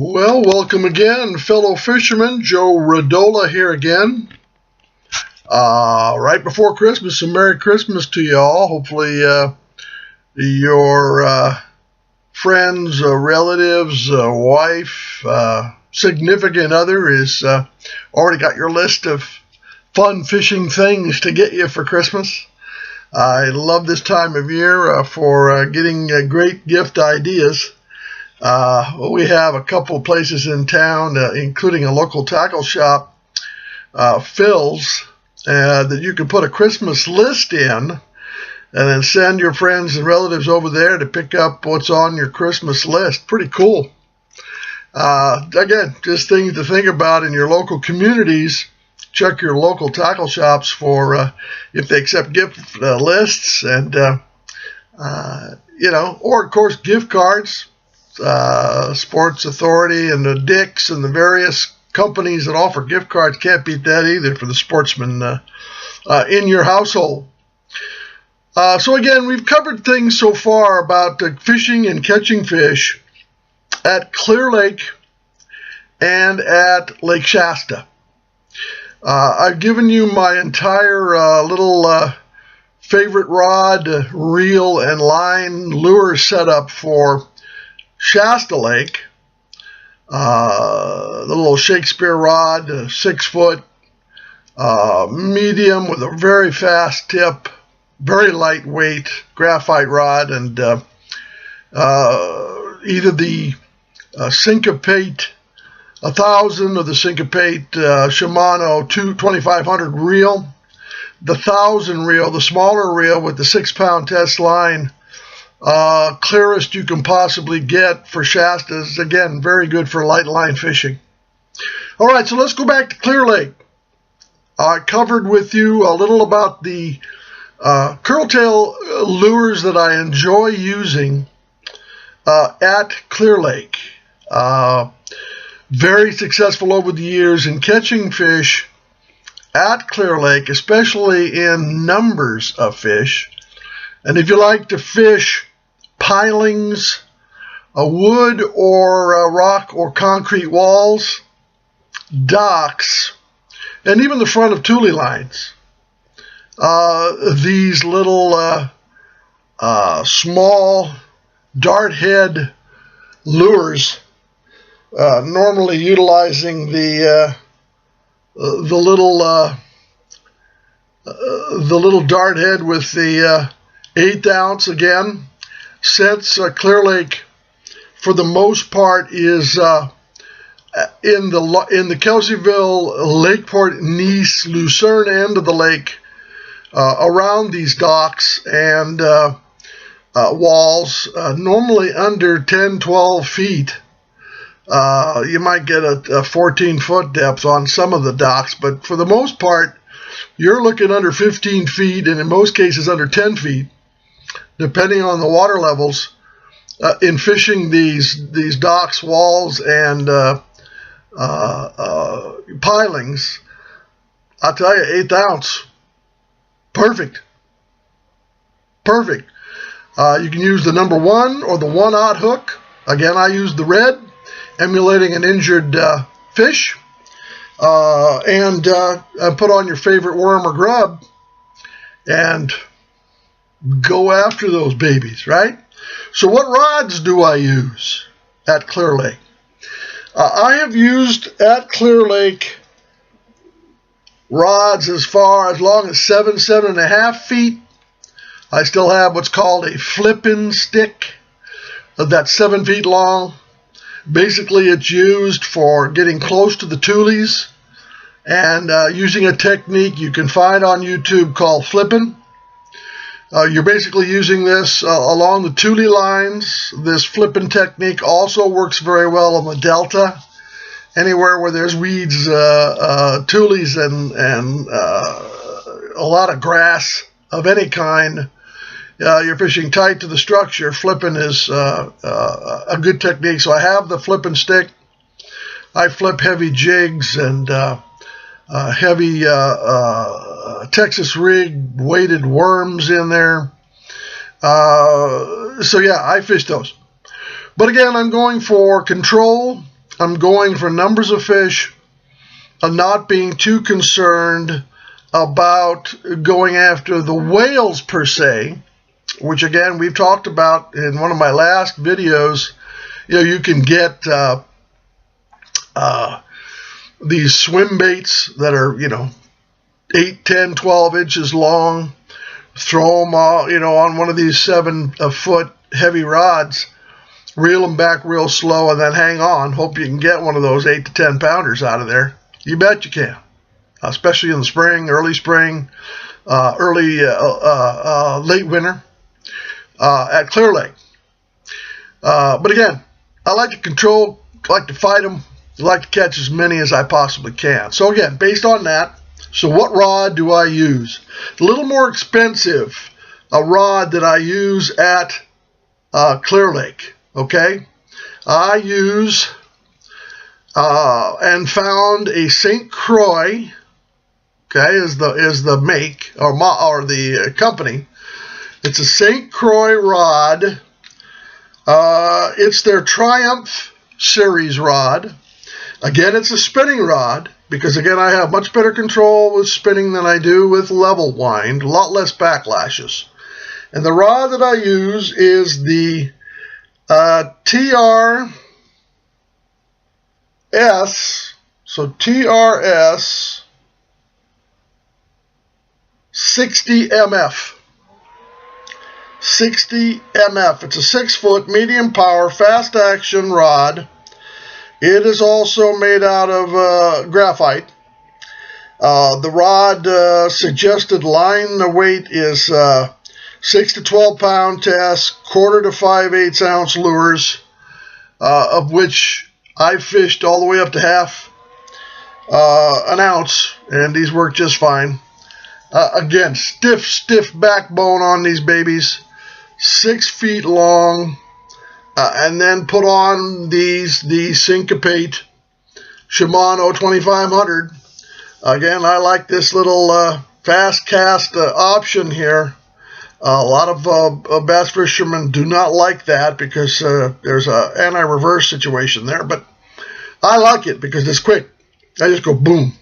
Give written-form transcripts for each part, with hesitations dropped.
Well, welcome again, fellow fishermen. Joe Radola here again. Right before Christmas, so Merry Christmas to you all. Hopefully your friends, relatives, wife, significant other is already got your list of fun fishing things to get you for Christmas. I love this time of year for getting great gift ideas. We have a couple places in town, including a local tackle shop, Phil's, that you can put a Christmas list in and then send your friends and relatives over there to pick up what's on your Christmas list. Pretty cool. Again, just things to think about in your local communities. Check your local tackle shops for if they accept gift lists and, or of course gift cards. Sports Authority and the Dick's and the various companies that offer gift cards can't beat that either for the sportsmen in your household. So again, we've covered things so far about fishing and catching fish at Clearlake and at Lake Shasta. I've given you my entire little favorite rod, reel, and line lure setup for Shasta Lake, the little Shakespeare rod, 6 foot, medium with a very fast tip, very lightweight graphite rod, and either the Syncopate 1000 or the Syncopate Shimano 2500 reel. The 1000 reel, the smaller reel with the 6-pound test line, clearest you can possibly get for Shasta, is again very good for light line fishing. All right, so let's go back to Clearlake. I covered with you a little about the curltail lures that I enjoy using at Clearlake. Very successful over the years in catching fish at Clearlake, especially in numbers of fish. And if you like to fish pilings, wood or rock or concrete walls, docks, and even the front of tule lines, these little small dart head lures, normally utilizing the little dart head with the 1/8 ounce again. Since Clearlake, for the most part, is in the Kelseyville, Lakeport, Nice, Lucerne end of the lake, around these docks and walls, normally under 10, 12 feet. You might get a 14-foot depth on some of the docks, but for the most part, you're looking under 15 feet, and in most cases under 10 feet, depending on the water levels, in fishing these docks, walls, and pilings. I'll tell you, 1/8 ounce, perfect. Perfect. You can use the number 1 or the 1/0 hook. Again, I use the red, emulating an injured fish, and put on your favorite worm or grub, and go after those babies, right? So what rods do I use at Clearlake? I have used at Clearlake rods as long as 7.5 feet. I still have what's called a flippin' stick that's 7 feet long. Basically, it's used for getting close to the tules and using a technique you can find on YouTube called flippin'. You're basically using this along the tule lines. This flipping technique also works very well on the delta. Anywhere where there's weeds, tules, and a lot of grass of any kind, you're fishing tight to the structure. Flipping is a good technique. So I have the flipping stick. I flip heavy jigs and heavy Texas rig weighted worms in there. So yeah, I fish those. But again, I'm going for control I'm going for numbers of fish and not being too concerned about going after the whales per se, which again we've talked about in one of my last videos. You can get these swim baits that are 8, 10, 12 inches long. Throw them on one of these 7-foot heavy rods, reel them back real slow, and then hang on. Hope you can get one of those 8 to 10 pounders out of there. You bet you can, especially in the spring, early spring, late winter at Clearlake. But again, I like to control, I like to fight them, I like to catch as many as I possibly can. So again, based on that, so what rod do I use? A little more expensive, a rod that I use at Clearlake, okay? I use and found a St. Croix, okay, is the make or the company. It's a St. Croix rod. It's their Triumph series rod. Again, it's a spinning rod because, again, I have much better control with spinning than I do with level wind, a lot less backlashes. And the rod that I use is the TRS, so TRS 60 MF. 60 MF. It's a 6-foot medium power fast action rod. It is also made out of graphite. The rod suggested line weight is 6 to 12 pound test, 1/4 to 5/8 ounce lures, of which I fished all the way up to half an ounce, and these work just fine. Again, stiff backbone on these babies, 6 feet long, and then put on the Syncopate Shimano 2500. Again, I like this little fast cast option here. A lot of bass fishermen do not like that because there's an anti-reverse situation there, but I like it because it's quick. I just go boom,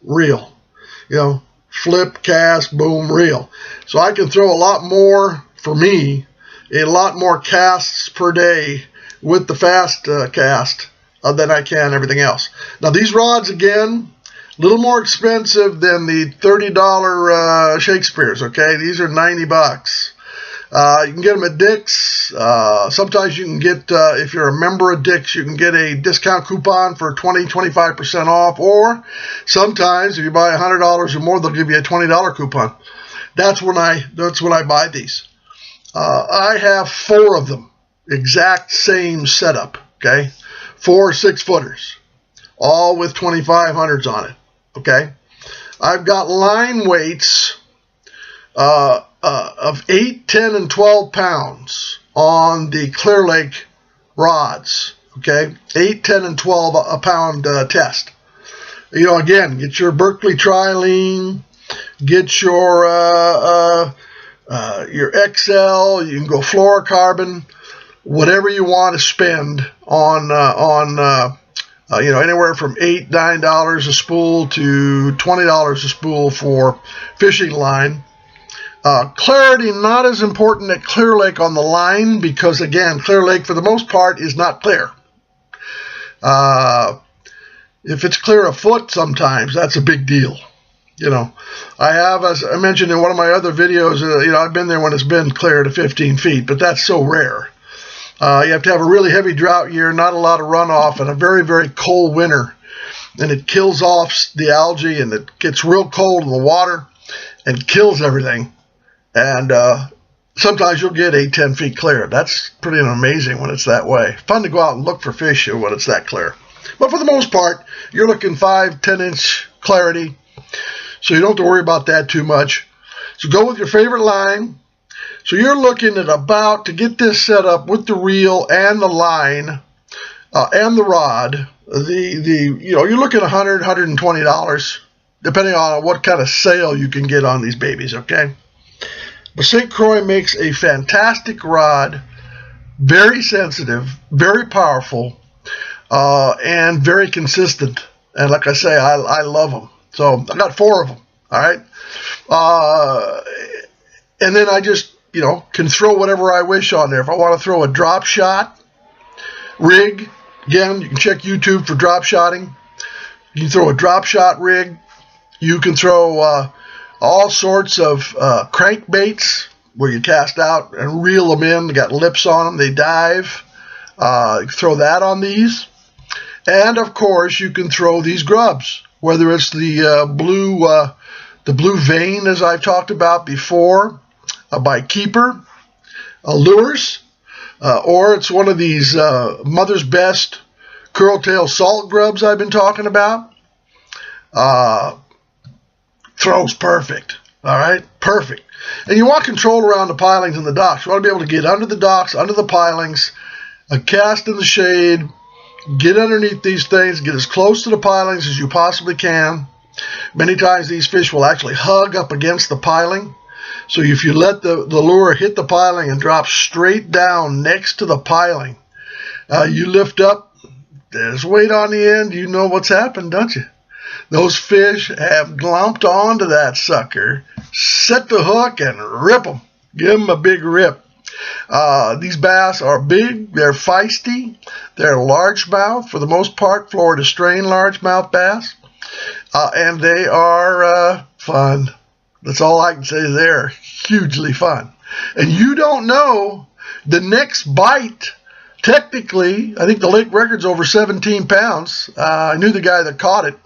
reel, flip, cast, boom, reel. So I can throw a lot more, for me, a lot more casts per day with the fast cast than I can everything else. Now these rods, again, a little more expensive than the $30 Shakespeare's, okay? These are $90. You can get them at Dick's. Sometimes you can get, if you're a member of Dick's, you can get a discount coupon for 20-25% off, or sometimes if you buy $100 or more, they'll give you a $20 coupon. That's when I buy these. I have 4 of them, exact same setup, okay? 4 6-footers, all with 2500s on it, okay? I've got line weights of 8, 10, and 12 pounds on the Clearlake rods, okay? 8, 10, and 12 a pound test. Again, get your Berkeley Trilene, get your XL, you can go fluorocarbon, whatever you want to spend on anywhere from $8, $9 a spool to $20 a spool for fishing line. Clarity, not as important at Clearlake on the line because, again, Clearlake for the most part is not clear. If it's clear a foot sometimes, that's a big deal. I have, as I mentioned in one of my other videos, I've been there when it's been clear to 15 feet, but that's so rare. You have to have a really heavy drought year, not a lot of runoff, and a very, very cold winter. And it kills off the algae, and it gets real cold in the water and kills everything. And sometimes you'll get 8, 10 feet clear. That's pretty amazing when it's that way. Fun to go out and look for fish when it's that clear. But for the most part, you're looking 5, 10-inch clarity. So you don't have to worry about that too much. So go with your favorite line. So you're looking at about, to get this set up with the reel and the line and the rod, you're looking at $100, $120, depending on what kind of sale you can get on these babies, okay? But St. Croix makes a fantastic rod, very sensitive, very powerful. and very consistent. And like I say, I love them. So I got 4 of them. All right. And then I just, can throw whatever I wish on there. If I want to throw a drop shot rig, again, you can check YouTube for drop shotting. You can throw a drop shot rig. You can throw all sorts of crankbaits where you cast out and reel them in. They got lips on them. They dive. You can throw that on these. And, of course, you can throw these grubs, whether it's the blue vein, as I've talked about before, by Keeper lures, or it's one of these Mother's Best curl-tail salt grubs I've been talking about. Throws perfect. All right, perfect. And you want control around the pilings and the docks. You want to be able to get under the docks, under the pilings, cast in the shade, get underneath these things, get as close to the pilings as you possibly can. Many times these fish will actually hug up against the piling. So if you let the lure hit the piling and drop straight down next to the piling, you lift up, there's weight on the end, you know what's happened, don't you? Those fish have glomped onto that sucker, set the hook, and rip them. Give them a big rip. These bass are big, they're feisty, they're largemouth, for the most part, Florida strain largemouth bass, and they are fun. That's all I can say. They're hugely fun. And you don't know the next bite. Technically, I think the lake record's over 17 pounds. I knew the guy that caught it.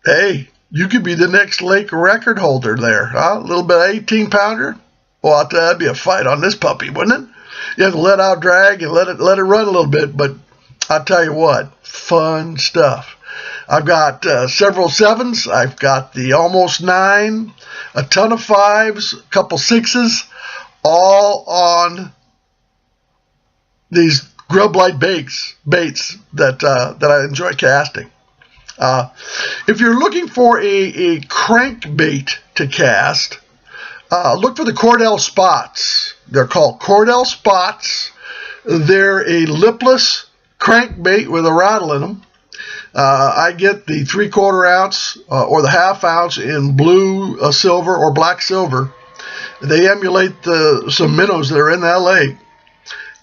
Hey, you could be the next lake record holder there. A little bit of 18-pounder. Well, I'll tell you, that'd be a fight on this puppy, wouldn't it? You have to let out drag and let it run a little bit. But I'll tell you what, fun stuff. I've got several 7s. I've got the almost 9, a ton of 5s, a couple 6s, all on these grub-like baits that I enjoy casting. If you're looking for a crankbait to cast, look for the Cordell spots. They're called Cordell spots. They're a lipless crankbait with a rattle in them. I get the 3/4 ounce or the 1/2 ounce in blue silver or black silver. They emulate some minnows that are in that lake.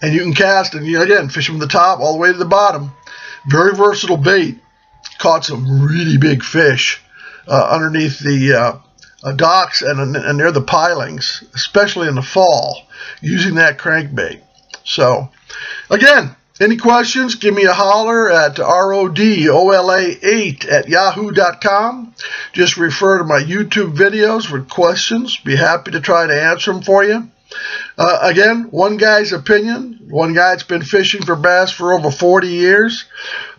And you can cast, and again, fish from the top all the way to the bottom. Very versatile bait. Caught some really big fish underneath the docks and near the pilings, especially in the fall, using that crankbait. So, again, any questions, give me a holler at RODOLA8@yahoo.com. Just refer to my YouTube videos with questions. Be happy to try to answer them for you. Again, one guy's opinion. One guy that's been fishing for bass for over 40 years,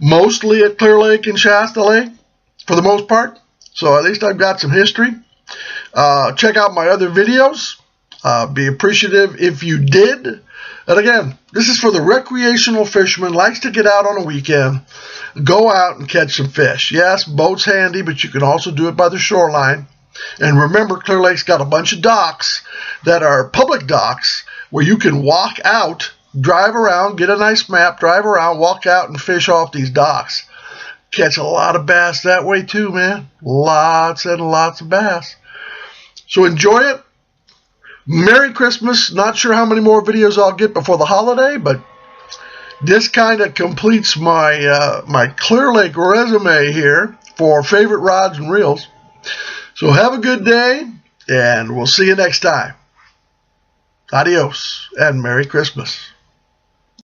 mostly at Clearlake and Shasta Lake, for the most part. So at least I've got some history. Check out my other videos. Be appreciative if you did. And again, this is for the recreational fisherman, likes to get out on a weekend, go out and catch some fish. Yes, boat's handy, but you can also do it by the shoreline. And remember, Clear Lake's got a bunch of docks that are public docks where you can walk out, drive around, get a nice map, drive around, walk out and fish off these docks. Catch a lot of bass that way too, man. Lots and lots of bass. So enjoy it. Merry Christmas. Not sure how many more videos I'll get before the holiday, but this kind of completes my my Clear Lake resume here for favorite rods and reels. So have a good day, and we'll see you next time. Adios, and Merry Christmas.